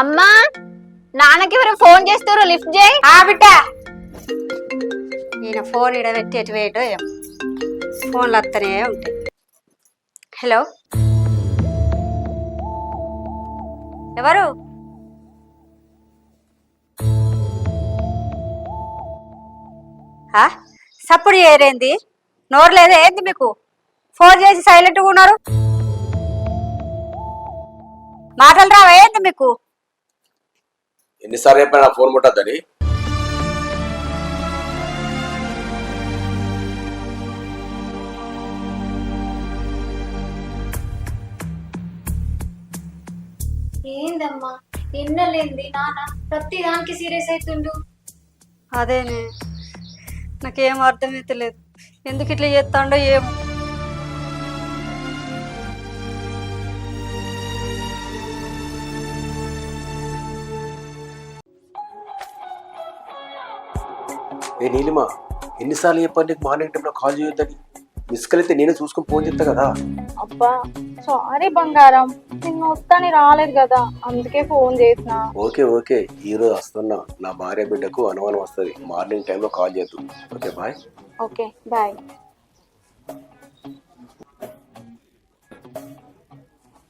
అమ్మా, నాన్నకి ఎవరు ఫోన్ చేస్తారు, లిఫ్ట్ చేయి. బిడ్డ ఈయన ఫోన్ ఇడబెట్టి ఎటు వేయటో ఏం ఫోన్లు వస్తూనే ఉంటాయి. హలో, ఎవరు? సప్పుడు చేయరేంది? నోరు లేదా ఏంది మీకు? ఫోన్ చేసి సైలెంట్గా ఉన్నారు. మాటలు రావా ఏంది మీకు? ఎన్నిసార్లు చెప్పినా నా ఫోన్ ముట్టద్దని. ఏందమ్మా, ఎన్నలేంది నాన్న ప్రతి దానికి సీరియస్ అవుతుండు. అదేనే, నాకేం అర్థమైతలేదు. ఎందుకు ఇట్లా చేస్తాడో ఏమో. ఏ నీలిమా, ఎన్నిసార్లు చెప్పాను నీకు మార్నింగ్ టైంలో కాల్ చేయొద్దని? మిస్ కలితే నేను చూసుకొని ఫోన్ చేస్తా కదా. అబ్బా సారీ బంగారం, నిన్ను వస్తాని రాలేదు కదా, అందుకే ఫోన్ చేసిన. ఓకే ఓకే, ఈ రోజు వస్తున్నా. నా భార్య బిడ్డకు అనుమానం వస్తుంది. మార్నింగ్ టైంలో కాల్ చేద్దు. Okay bye. Okay bye.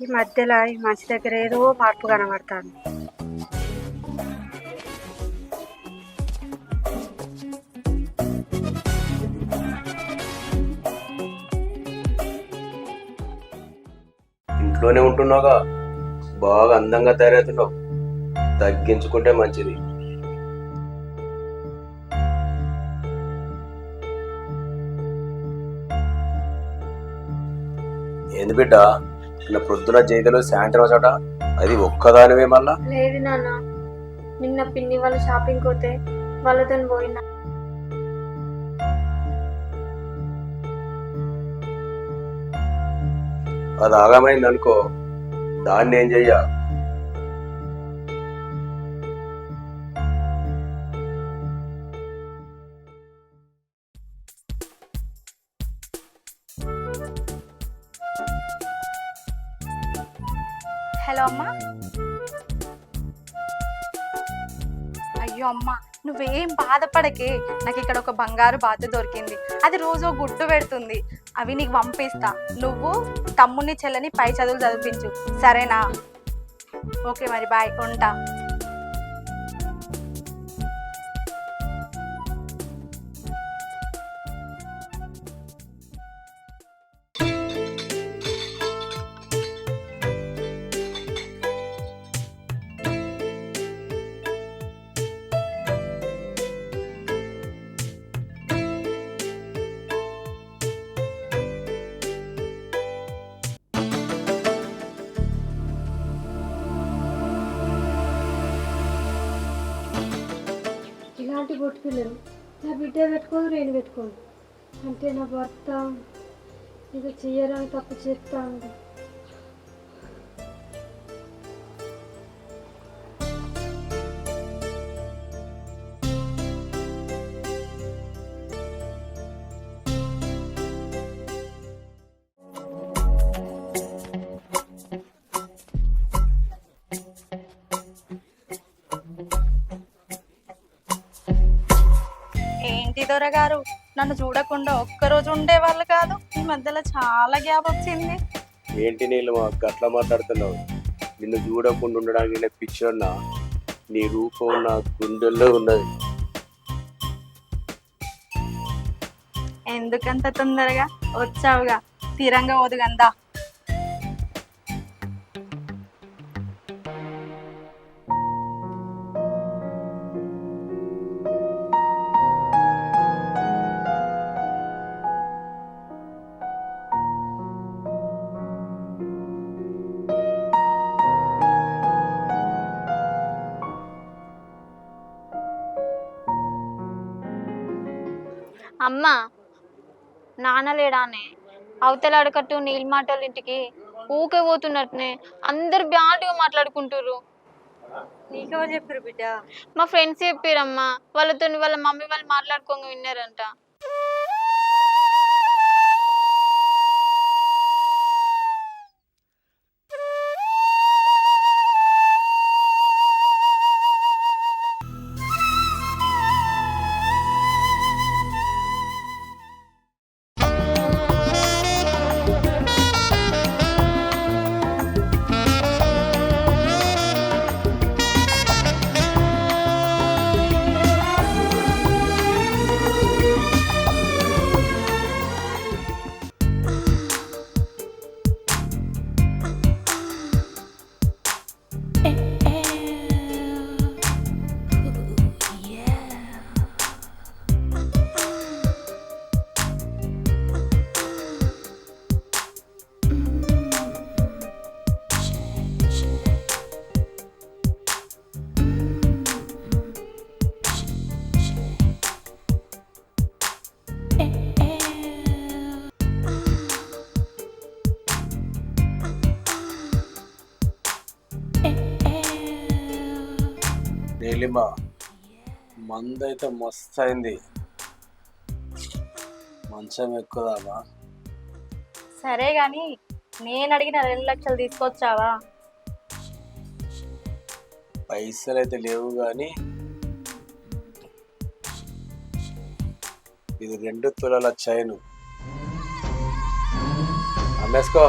ఈ మధ్యలో ఈ మంచి దగ్గర ఏదో మార్పు కనబడతాను. ఇంట్లోనే ఉంటున్నావుగా, బాగా అందంగా తయారవుతున్నావు. తగ్గించుకుంటే మంచిది. ఏంది బిడ్డ, నిన్న ప్రొద్దున జైలు, సాయంత్రం చోట అది ఒక్కదానివే మళ్ళా? లేదు నాన్న, నిన్న పిన్ని వాళ్ళు షాపింగ్ పోతే వాళ్ళతో పోయినా. అది ఆగమైంది అనుకో, దాన్ని ఏం చెయ్య. హలో అమ్మా. అయ్యో అమ్మా, నువ్వేం బాధపడకే. నాకు ఇక్కడ ఒక బంగారు బాతు దొరికింది. అది రోజు గుడ్డు పెడుతుంది. అవి నీకు పంపిస్తా. నువ్వు తమ్ముని చెల్లని పై చదువులు చదివించు, సరేనా? ఓకే మరి బాయ్, ఉంటా. ఇలాంటి బొట్టుకులేదు. నా బిడ్డ పెట్టుకోదు, నేను పెట్టుకోను. అంటే నా భర్త ఏదో చెయ్యరాని తప్పు చేస్తాను. ఏంటి దొరగారు, నన్ను చూడకుండా ఒక్కరోజు ఉండేవాళ్ళు కాదు. ఈ మధ్యలో చాలా గ్యాప్ వచ్చింది. ఏంటి నీళ్ళు గట్లా మాట్లాడుతున్నావు? నిన్ను చూడకుండా ఉండడానికి నేను పిచ్చోన్నా? నీ రూపం నా గుండెల్లో ఉన్నది. ఎందుకంత తొందరగా వచ్చావుగా, తీరంగా ఓదుగందా. అమ్మా, నాన్న లేడానే? అవతల అడకట్టు నీళ్ళ మాటల ఇంటికి ఊకే పోతున్నట్టునే అందరు బ్యాడ్గా మాట్లాడుకుంటారు. నీకెవరు చెప్పారు బిడ్డ? మా ఫ్రెండ్స్ చెప్పారమ్మా, వాళ్ళతో వాళ్ళ మమ్మీ వాళ్ళు మాట్లాడుకోగా విన్నారంట. నీలిమ మందైతే మస్తు అయింది, మంచం ఎక్కుదామా? సరే గాని నేను అడిగిన 2 లక్షలు తీసుకొచ్చావా? పైసలు అయితే లేవు కానీ ఇది 2 తులాల చైను అమ్మేసుకో.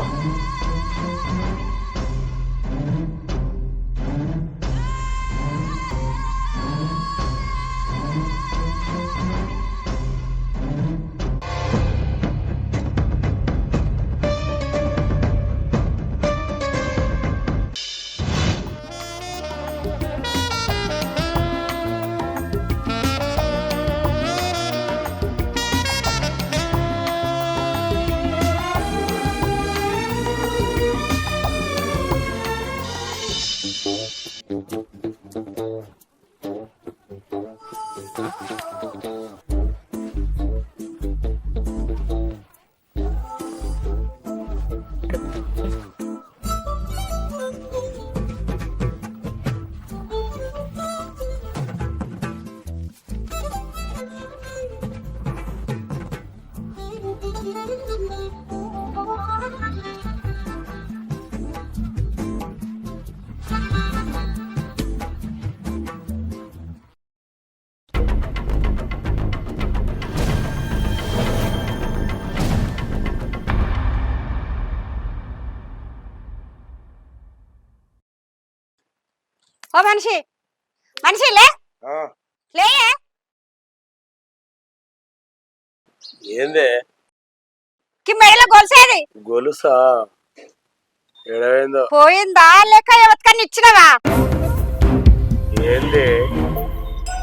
ఓ మనిషి మనిషి లే లే. ఏందే మెడలో గొలుసేది గొలుసా? ఎడవైందో పోయిందా లేక ఎవరికన్నా ఇచ్చినవా? ఏంది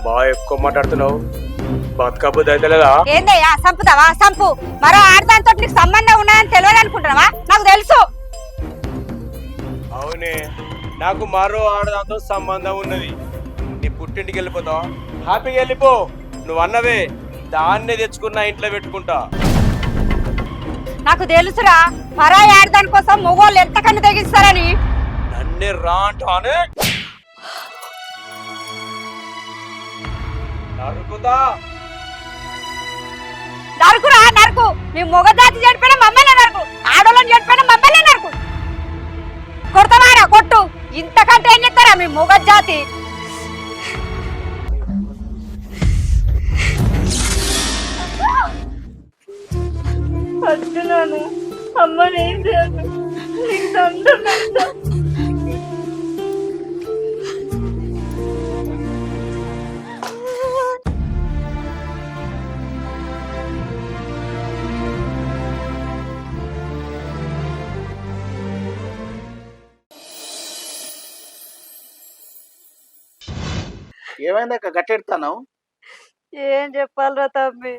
బాగా ఎక్కువ మాట్లాడుతున్నావు? బతకబుద్ధి అయితే లేదా? ఏందయ్యా సంపుతావా? సంపు. మరో ఆడదాంతో నీకు సంబంధం ఉన్నాయని తెలియదు అనుకుంటున్నావా? నాకు తెలుసు. అవునే, నాకు మరో ఆడదాంతో సంబంధం ఉన్నది. నీ పుట్టింటికి వెళ్ళిపోతావు, హ్యాపీగా వెళ్ళిపో. నువ్వు అన్నవే దాన్నే తెచ్చుకున్నా ఇంట్లో పెట్టుకుంటా. నాకు తెలుసురా, పరాయి ఆడదాని కోసం మొగోళ్ళు ఎంత కన్ను తెగిస్తారని. నన్నే రా అంటానే నరుకుతా. నరుకురా నరుకు. నీ మొగ జాతి చెడిపోయిన మమ్మల్ని నరుకు, ఆడోళ్ళని చెడిపోయిన మమ్మల్ని నరుకు. కొడతావారా కొట్టు. ఇంతకంటే ఏం చెప్తారా మీ మొగ జాతి? అర్జునాను అమ్మని ఏం చేయదు, నీకు దండం పెడతా. ఏమైందక్క గట్టెడతాను? ఏం చెప్పాలరా తమ్మి?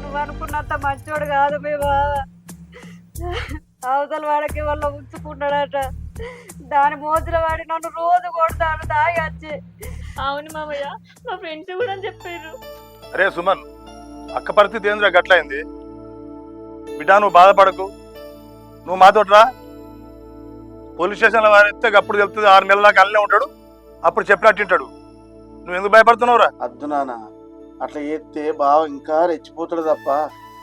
నువ్వు అనుకున్నంత మంచోడు కాదు మీ బావ. అవతల వాడికి వాళ్ళ ఉంచుకున్నాడట. దాని మోజుల వాడి నన్ను రోజు కొడతాను తాగి వచ్చి. అవును మామయ్య, మా ఫ్రెండ్స్ కూడా చెప్పారు. అరే సుమన్, అక్క పరిస్థితి ఏంద్రా గట్లయింది? బిడ్డ నువ్వు బాధపడకు, నువ్వు మాతోట్రా. పోలీస్ స్టేషన్లో వారిస్తే అప్పుడు తెలుస్తుంది. 6 నెలల దాకా అల్లే ఉంటాడు, అప్పుడు చెప్పినట్టుంటాడు. నువ్వు ఎందుకు భయపడుతున్నావురా? అద్దు నాన్న, అట్లా చేస్తే బావ ఇంకా రెచ్చిపోతాడు తప్ప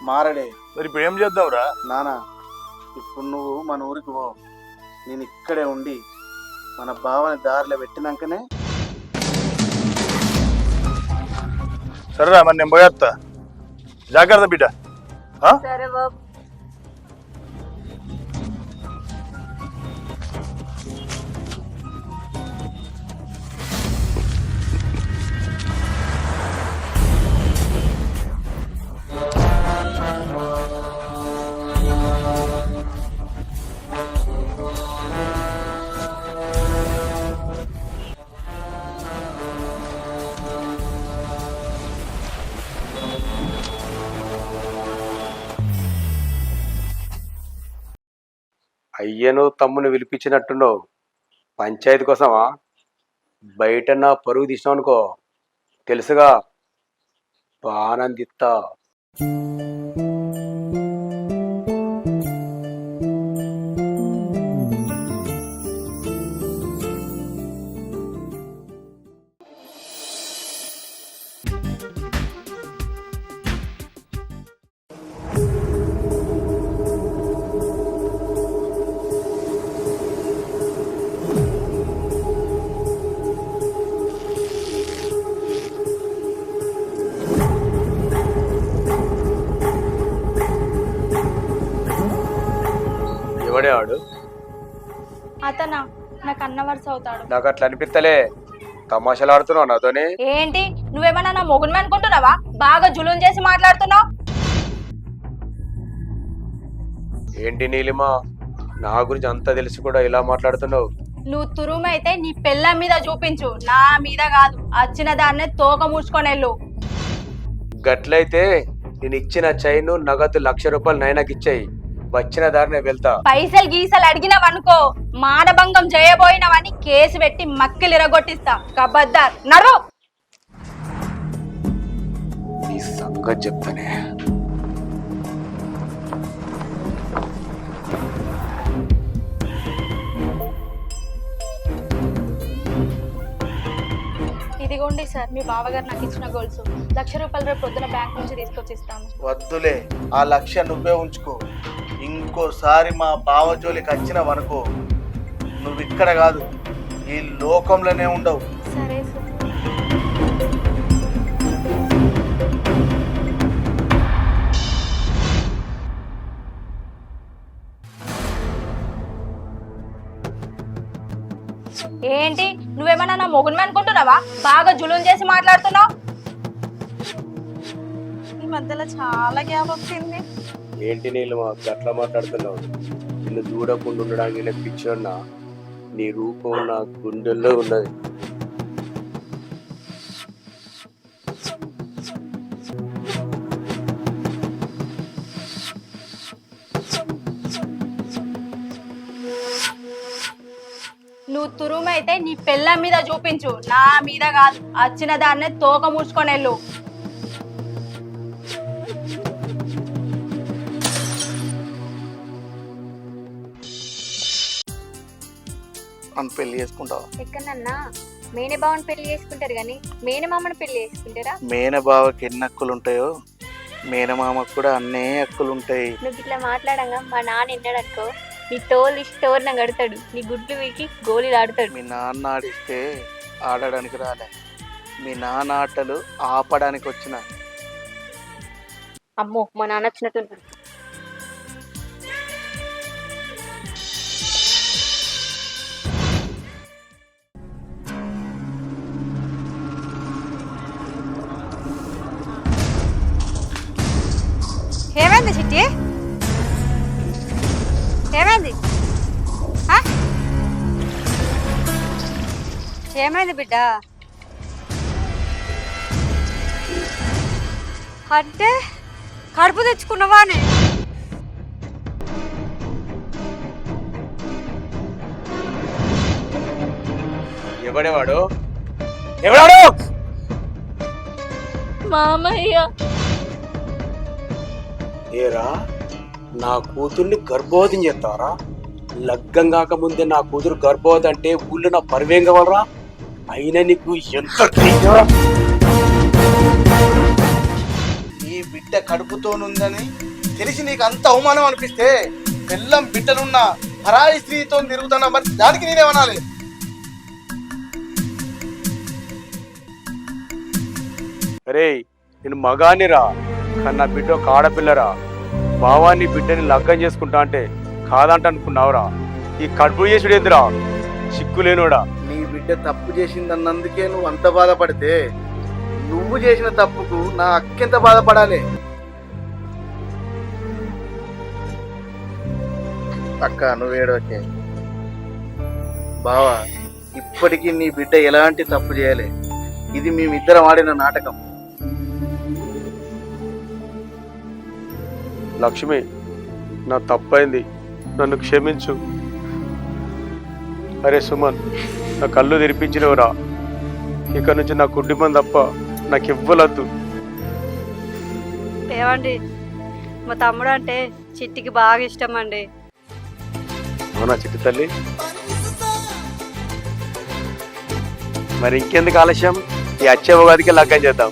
మారడే. మరి ఇప్పుడు ఏం చేద్దాంరా? నానా, ఇప్పుడు నువ్వు మన ఊరికి పో. నేను ఇక్కడే ఉండి మన బావని దారిలో పెట్టినాకనే. సరేరా, మరి నేను పోయేస్తా. జాగ్రత్త బిడ్డ. సరే బాబు. అయ్యను తమ్ముని పిలిపించినట్టున్నావు. పంచాయతీ కోసమా? బయట నా పరుగు తీసినావు అనుకో, తెలుసుగా, బానందిత్తా. ఎవడే వాడు? అతనా నాకు అన్న వరుస అవుతాడు. నాకు అట్లా అనిపిస్తలే. తమాషాలు ఆడుతున్నావు నాతోనే? ఏంటి నువ్వేమన్నా నా మొగుడిని అనుకుంటున్నావా? బాగా జులుం చేసి మాట్లాడుతున్నావు. ఏంటి నీలిమా, నా గురించి అంతా తెలిసి కూడా ఇలా మాట్లాడుతున్నావు? నువ్వు తురుమైతే నీ పెళ్ళ మీద చూపించు, నా మీద కాదు. వచ్చిన దాన్నే తోక మూసుకొని వెళ్ళు. గట్లయితే నేను ఇచ్చిన చైను నగదు 1,00,000 రూపాయలు నైనాకి ఇచ్చాయి. వచ్చిన దారినే వెళ్తా. పైసలు గీసలు అడిగినావనుకో, మానభంగం చేయబోయినవని కేసు పెట్టి మక్కిలు ఇరగొట్టిస్తా. కబద్దార్, నడు. ఈ సంగతి చెప్తానే. ఇదిగోండి సార్, మీ బావగారు నాకు ఇచ్చిన గోల్స్. 1,00,000 రూపాయలు రేపు పొద్దున బ్యాంక్ నుంచి తీసుకొచ్చి ఇస్తాను. వద్దులే, ఆ 1,00,000 నువ్వే ఉంచుకో. ఇంకోసారి మా బావ జోలికి వచ్చినవనుకో, నువ్వు ఇక్కడ కాదు, ఈ లోకంలోనే ఉండవు. సరే సార్. ఏంటి నువ్వేమన్నా నా మొగుడిని అనుకుంటున్నావా? బాగా జులుం చేసి మాట్లాడుతున్నావు. ఈ మధ్యలో చాలా గ్యాప్ వచ్చింది. ఏంటి నీలిమా గట్లా మాట్లాడుతున్నావు? నిన్ను చూడకుండా ఉండడానికి నేను పిచ్చోన్నా? నీ రూపం నా గుండెల్లో ఉన్నది. నువ్వు తురుమైతే నీ పెళ్ళ మీద చూపించు, నా మీద కాదు. వచ్చిన దాన్నే తోక మూసుకొని వెళ్ళు. అని పెళ్లి చేసుకుంటావా? ఎక్కడన్నా మేనే బావని పెళ్లి చేసుకుంటారు కానీ మేనమామని పెళ్లి చేసుకుంటారా? మేనబావకి ఎన్ని హక్కులు ఉంటాయో మేనమామకు కూడా అన్నే హక్కులు ఉంటాయి. నువ్వు ఇట్లా మాట్లాడంగా మా నాన్న విన్నాడనుకో, నీ తోలు స్టోర్న కడతాడు, నీ గుడ్లు వీకి గోళీలు ఆడతాడు. మీ నాన్న ఆడిస్తే ఆడడానికి రాలే, మీ నాన్న ఆటలు ఆపడానికి వచ్చిన. అమ్మో, మా నాన్న వచ్చినట్టు. ఏమైంది చిట్టి? ఏమైంది? ఏమైంది బిడ్డ? అంటే కడుపు తెచ్చుకున్నావా అని? ఎవడేవాడు? ఎవడాడు? మామయ్య. ఏరా, నా కూతుర్ని గర్భవతిని చేస్తారా? లగ్గం కాకముందే నా కూతురు గర్భవతి అంటే ఊళ్ళో నా పరివేం కావాలరా? అయినా నీకు ఎంత ఈ బిడ్డ కడుపుతోనుందని తెలిసి నీకు అంత అవమానం అనిపిస్తే, బెల్లం బిడ్డలున్న పరాయి స్త్రీతో తిరుగుతున్నా, మరి దానికి నేనేమనాలి? అరే, నేను మగానిరా, కానీ నా బిడ్డ ఒక ఆడపిల్లరా. బావాన్ని బిడ్డని లగ్గం చేసుకుంటా అంటే కాదంట అనుకున్నావురా? ఈ కడుపు చేసుడు ఏందిరా, సిగ్గులేనోడా? నీ బిడ్డ తప్పు చేసిందన్నందుకే నువ్వు అంత బాధపడితే, నువ్వు చేసిన తప్పుకు నా అక్కెంత బాధపడాలి? అక్క, నువ్వేడోకే. బావా, ఇప్పటికీ నీ బిడ్డ ఎలాంటి తప్పు చేయలే. ఇది మేమిద్దరం ఆడిన నాటకం. లక్ష్మి, నా తప్పైంది, నన్ను క్షమించు. అరే సుమన్, నా కళ్ళు తెరిపించినవురా. ఇక నుంచి నా కుటుంబం తప్ప నాకు ఇవ్వలద్దు. ఏమండి, మా తమ్ముడు అంటే చిట్టికి బాగా ఇష్టం అండి. అవునా చిట్టి తల్లి? మరి ఇంకెందుకు ఆలస్యం, ఈ వచ్చే ఉగాదికి లగ్గం చేద్దాం.